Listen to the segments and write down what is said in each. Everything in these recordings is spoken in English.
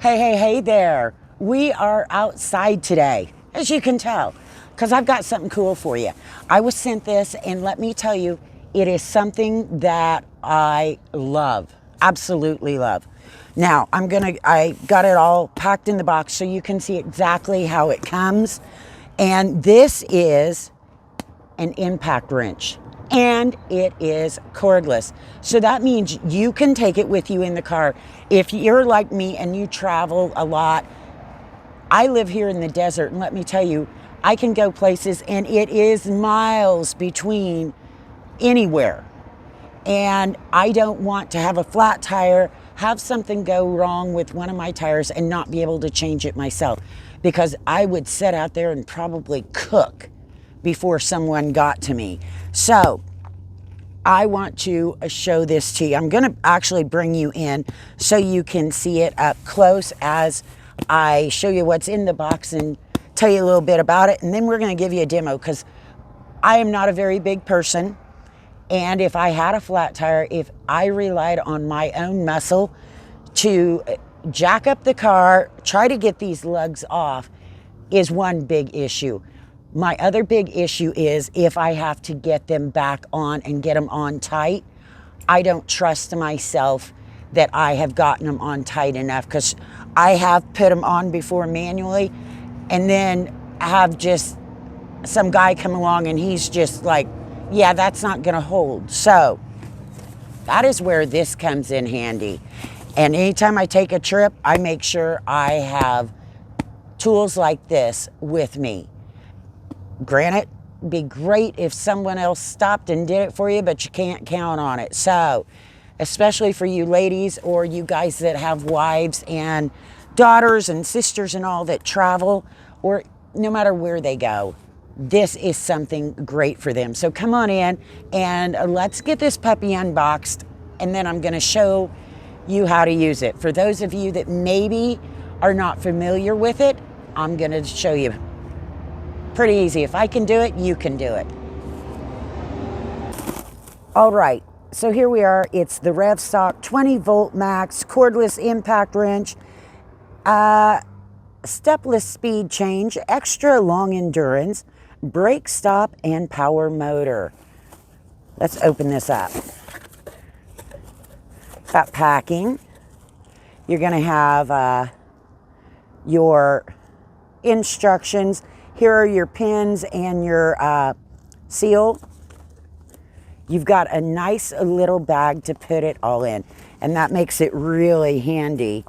Hey there. We are outside today, as you can tell, because I've got something cool for you. I was sent this, and let me tell you, it is something that I love, absolutely love. Now, I got it all packed in the box so you can see exactly how it comes. And this is an impact wrench, and it is cordless. So that means you can take it with you in the car. If you're like me and you travel a lot, I live here in the desert, and let me tell you, I can go places and it is miles between anywhere. And I don't want to have a flat tire, have something go wrong with one of my tires and not be able to change it myself, because I would sit out there and probably cook before someone got to me. So I want to show this to you. I'm going to actually bring you in so you can see it up close as I show you what's in the box and tell you a little bit about it. And then we're going to give you a demo, because I am not a very big person. And if I had a flat tire, if I relied on my own muscle to jack up the car, try to get these lugs off, is one big issue. My other big issue is if I have to get them back on and get them on tight, I don't trust myself that I have gotten them on tight enough, because I have put them on before manually and then have just some guy come along and he's just like, yeah, that's not going to hold. So that is where this comes in handy. And anytime I take a trip, I make sure I have tools like this with me. Granted, it'd be great if someone else stopped and did it for you, but you can't count on it. So, especially for you ladies or you guys that have wives and daughters and sisters and all that travel, or no matter where they go, this is something great for them. So come on in and let's get this puppy unboxed, and then I'm going to show you how to use it. For those of you that maybe are not familiar with it, I'm going to show you. Pretty easy. If I can do it, you can do it. All right, so here we are. It's the RevStock 20 volt max cordless impact wrench, stepless speed change, extra long endurance, brake stop, and power motor. Let's open this up. Got packing. You're going to have your instructions. Here are your pins and your seal. You've got a nice little bag to put it all in, and that makes it really handy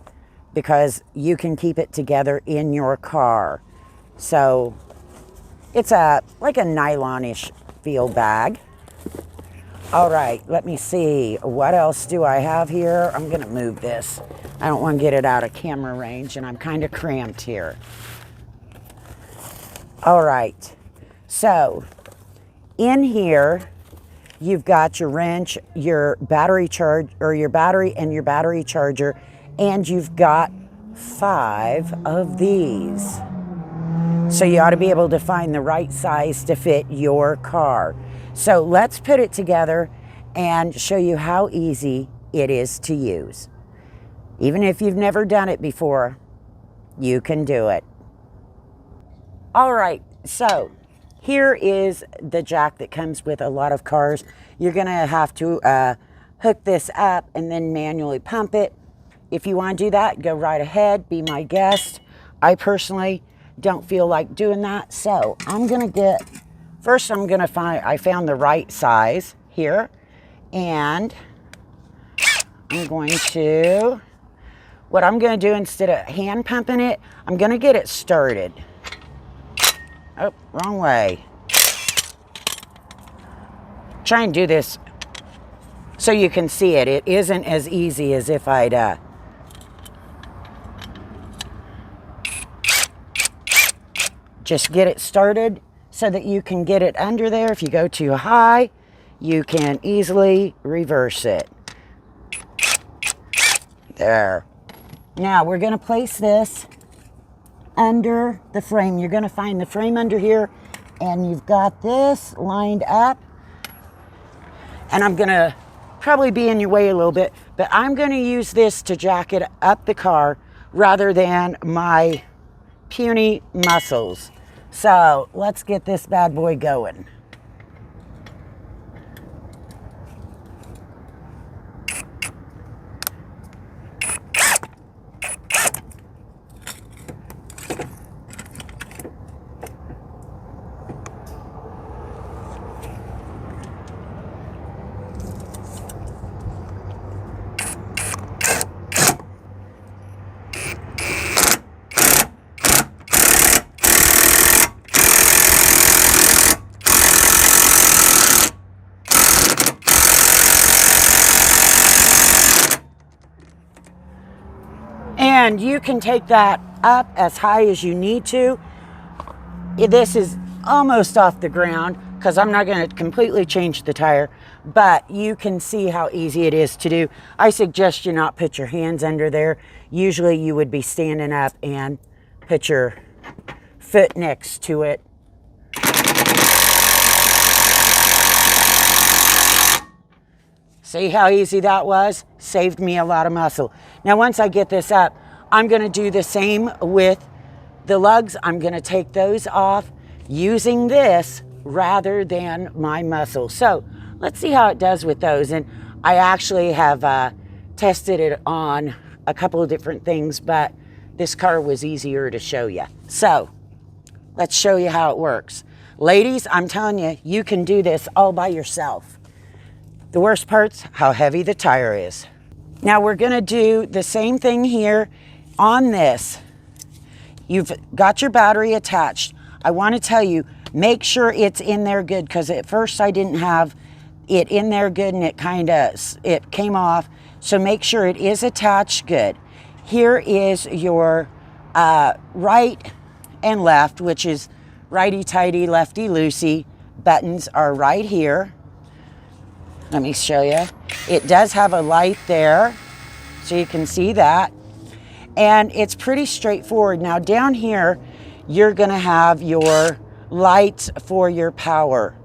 because you can keep it together in your car. So it's like a nylon-ish feel bag. All right, let me see. What else do I have here? I'm gonna move this. I don't want to get it out of camera range, and I'm kind of cramped here. All right, so in here, you've got your wrench, your battery charge, or your battery and your battery charger, and you've got 5 of these. So you ought to be able to find the right size to fit your car. So let's put it together and show you how easy it is to use. Even if you've never done it before, you can do it. All right, so here is the jack that comes with a lot of cars. You're gonna have to hook this up and then manually pump it. If you wanna do that, go right ahead, be my guest. I personally don't feel like doing that, so I'm gonna I found the right size here, and what I'm gonna do instead of hand pumping it, I'm gonna get it started. Oh, wrong way. Try and do this so you can see it. It isn't as easy as if I'd just get it started so that you can get it under there. If you go too high, you can easily reverse it. There. Now we're gonna place this under the frame. You're going to find the frame under here, and you've got this lined up, and I'm going to probably be in your way a little bit, but I'm going to use this to jack it up the car rather than my puny muscles. So let's get this bad boy going. And you can take that up as high as you need to. This is almost off the ground because I'm not going to completely change the tire, but you can see how easy it is to do. I suggest you not put your hands under there. Usually you would be standing up and put your foot next to it. See how easy that was? Saved me a lot of muscle. Now once I get this up, I'm going to do the same with the lugs. I'm going to take those off using this rather than my muscle. So let's see how it does with those. And I actually have tested it on a couple of different things, but this car was easier to show you. So let's show you how it works. Ladies, I'm telling you, you can do this all by yourself. The worst part's how heavy the tire is. Now we're going to do the same thing here on this. You've got your battery attached. I want to tell you, make sure it's in there good, because at first I didn't have it in there good and it came off. So make sure it is attached good. Here is your right and left, which is righty-tighty, lefty-loosey. Buttons are right here. Let me show you. It does have a light there, so you can see that. And it's pretty straightforward. Now down here, you're gonna have your lights for your power.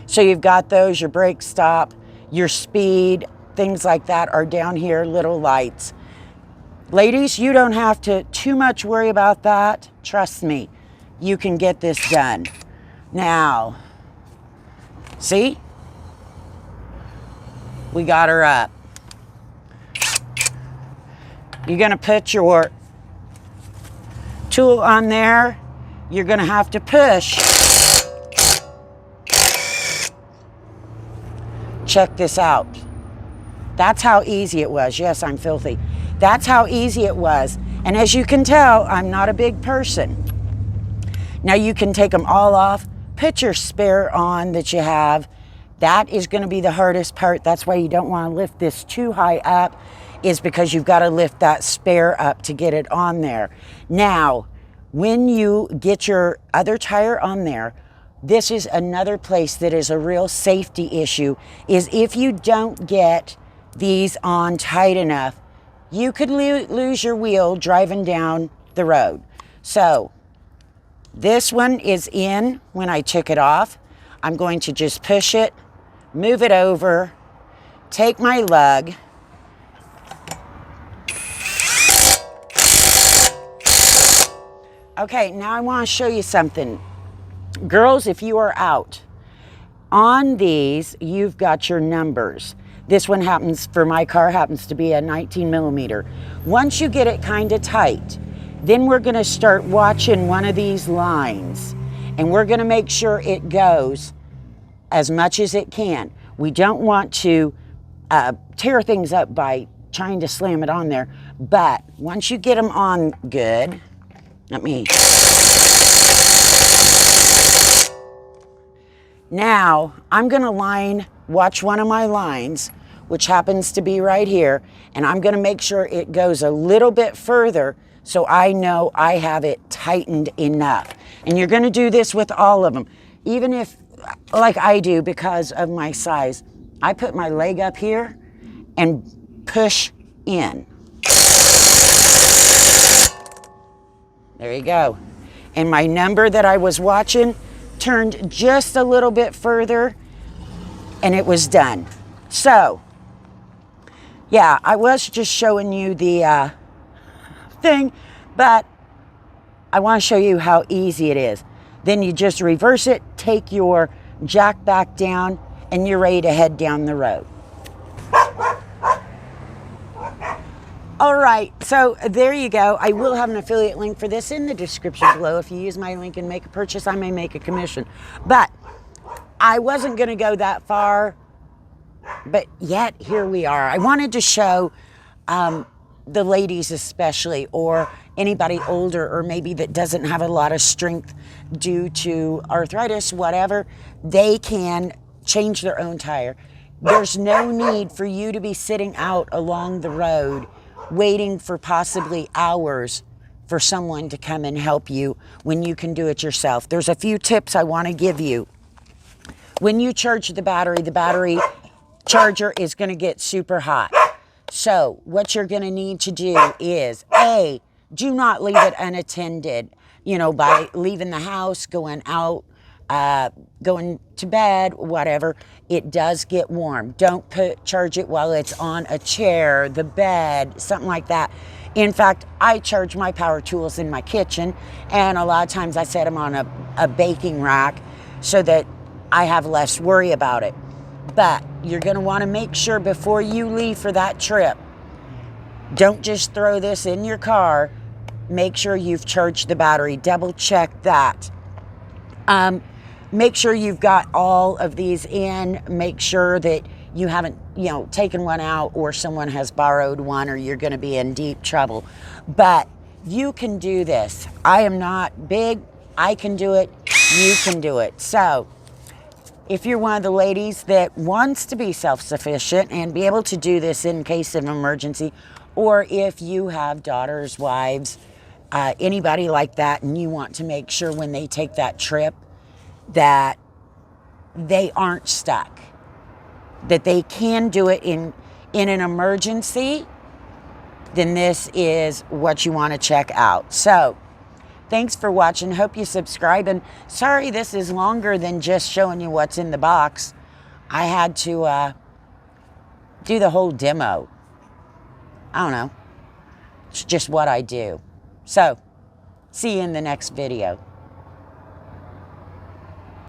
So you've got those, your brake stop, your speed, things like that are down here, little lights. Ladies, you don't have to too much worry about that. Trust me, you can get this done. Now, see? We got her up. You're gonna put your tool on there. You're gonna have to push. Check this out. That's how easy it was. Yes, I'm filthy. That's how easy it was. And as you can tell, I'm not a big person. Now you can take them all off, put your spare on that you have. That is going to be the hardest part. That's why you don't want to lift this too high up, is because you've got to lift that spare up to get it on there. Now, when you get your other tire on there, this is another place that is a real safety issue, is if you don't get these on tight enough, you could lose your wheel driving down the road. So this one is in when I took it off. I'm going to just push it, move it over, take my lug, okay, now I want to show you something. Girls, if you are out, on these, you've got your numbers. This one happens, for my car, happens to be a 19 millimeter. Once you get it kind of tight, then we're going to start watching one of these lines, and we're going to make sure it goes as much as it can. We don't want to tear things up by trying to slam it on there, but once you get them on good, let me... Now, I'm going to watch one of my lines, which happens to be right here, and I'm going to make sure it goes a little bit further so I know I have it tightened enough. And you're going to do this with all of them. Even if, like I do because of my size, I put my leg up here and push in. There you go. And my number that I was watching turned just a little bit further, and it was done. So Yeah, I was just showing you the thing, but I want to show you how easy it is. Then you just reverse it, take your jack back down, and you're ready to head down the road. All right, so there you go. I will have an affiliate link for this in the description below. If you use my link and make a purchase, I may make a commission. But I wasn't going to go that far, but yet here we are. I wanted to show the ladies especially, or anybody older, or maybe that doesn't have a lot of strength due to arthritis, whatever, they can change their own tire. There's no need for you to be sitting out along the road waiting for possibly hours for someone to come and help you when you can do it yourself. There's a few tips I want to give you. When you charge the battery charger is going to get super hot. So what you're going to need to do is, A, do not leave it unattended, by leaving the house, going out, going to bed, whatever. It does get warm. Don't charge it while it's on a chair, the bed, something like that. In fact, I charge my power tools in my kitchen, and a lot of times I set them on a baking rack so that I have less worry about it. But you're going to want to make sure before you leave for that trip, don't just throw this in your car. Make sure you've charged the battery. Double check that. Make sure you've got all of these in. Make sure that you haven't, taken one out, or someone has borrowed one, or you're going to be in deep trouble. But you can do this. I am not big. I can do it. You can do it. So if you're one of the ladies that wants to be self-sufficient and be able to do this in case of emergency, or if you have daughters, wives, anybody like that, and you want to make sure when they take that trip that they aren't stuck, that they can do it in an emergency, then this is what you want to check out. So thanks for watching. Hope you subscribe. And sorry this is longer than just showing you what's in the box. I had to do the whole demo. I don't know. It's just what I do. So see you in the next video.